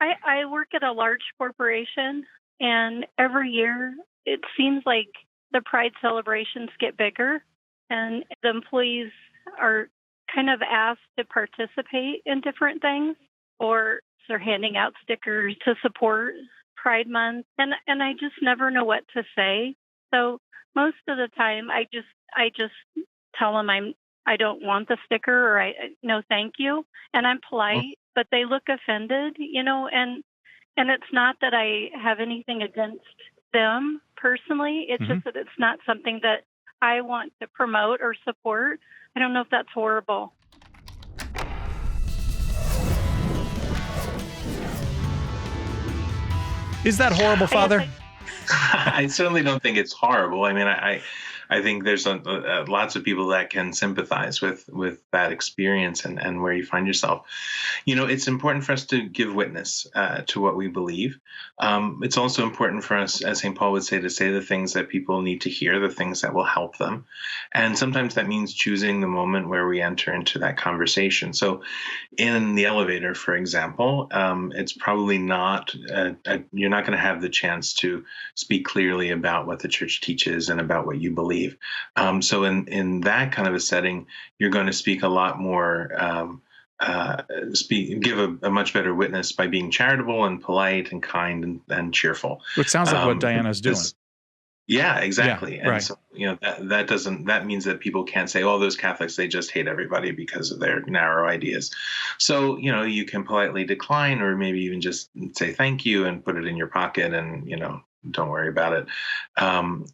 I work at a large corporation, and every year it seems like the Pride celebrations get bigger, and the employees are kind of asked to participate in different things, or they're handing out stickers to support Pride Month, and I just never know what to say. So most of the time, I just tell them I don't want the sticker, or no thank you, and I'm polite, but they look offended, and it's not that I have anything against them personally. It's just that it's not something that I want to promote or support. I don't know if that's horrible. Is that horrible, Father? I certainly don't think it's horrible. I mean, I think there's lots of people that can sympathize with that experience and where you find yourself. It's important for us to give witness to what we believe. It's also important for us, as St. Paul would say, to say the things that people need to hear, the things that will help them. And sometimes that means choosing the moment where we enter into that conversation. So in the elevator, for example, it's probably not, you're not going to have the chance to speak clearly about what the church teaches and about what you believe. So in that kind of a setting, you're going to speak a lot more, give a much better witness by being charitable and polite and kind and cheerful. Which sounds like what Diana's doing. Yeah, exactly. Yeah, and right. so, that means that people can't say, oh, those Catholics, they just hate everybody because of their narrow ideas. So, you can politely decline, or maybe even just say thank you and put it in your pocket and, don't worry about it.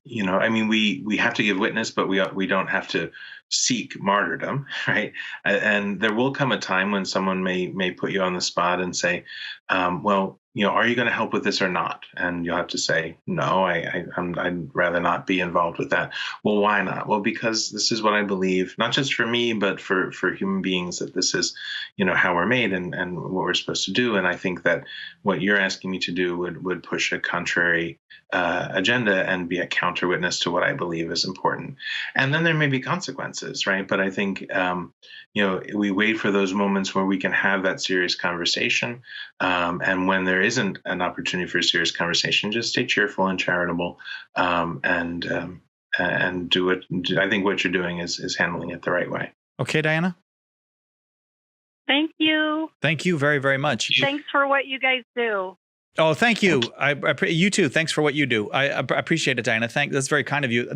We have to give witness, but we don't have to seek martyrdom, right? And there will come a time when someone may put you on the spot and say, are you going to help with this or not? And you'll have to say, no, I'd rather not be involved with that. Well, why not? Well, because this is what I believe, not just for me, but for human beings, that this is, how we're made and what we're supposed to do. And I think that what you're asking me to do would push a contrary agenda and be a counter witness to what I believe is important. And then there may be consequences, right? But I think, we wait for those moments where we can have that serious conversation. And when there isn't an opportunity for a serious conversation, just stay cheerful and charitable, and do it. I think what you're doing is handling it the right way. Okay, Diana? Thank you. Thank you very, very much. Thanks for what you guys do. Oh, thank you. You too. Thanks for what you do. I appreciate it, Diana. That's very kind of you.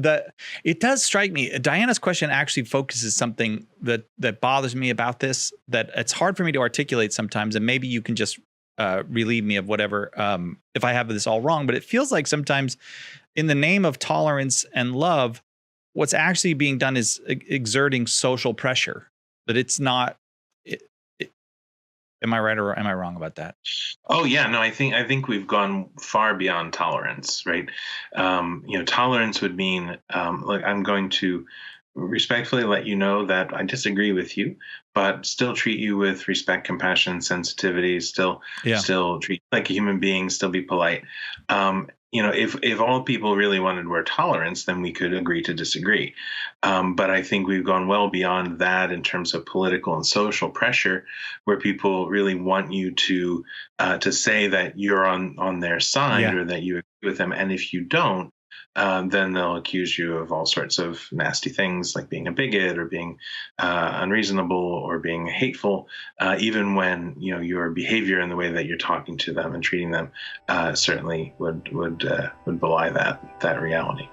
It does strike me. Diana's question actually focuses something that bothers me about this, that it's hard for me to articulate sometimes, and maybe you can just relieve me of whatever, if I have this all wrong. But it feels like sometimes in the name of tolerance and love, what's actually being done is exerting social pressure, that it's not. Am I right or am I wrong about that? Oh yeah, no, I think we've gone far beyond tolerance, right? Tolerance would mean, I'm going to respectfully let you know that I disagree with you, but still treat you with respect, compassion, sensitivity, still treat you like a human being, still be polite. If all people really wanted were tolerance, then we could agree to disagree. But I think we've gone well beyond that in terms of political and social pressure, where people really want you to say that you're on their side or that you agree with them. And if you don't, then they'll accuse you of all sorts of nasty things, like being a bigot or being unreasonable or being hateful, even when your behavior and the way that you're talking to them and treating them certainly would belie that reality.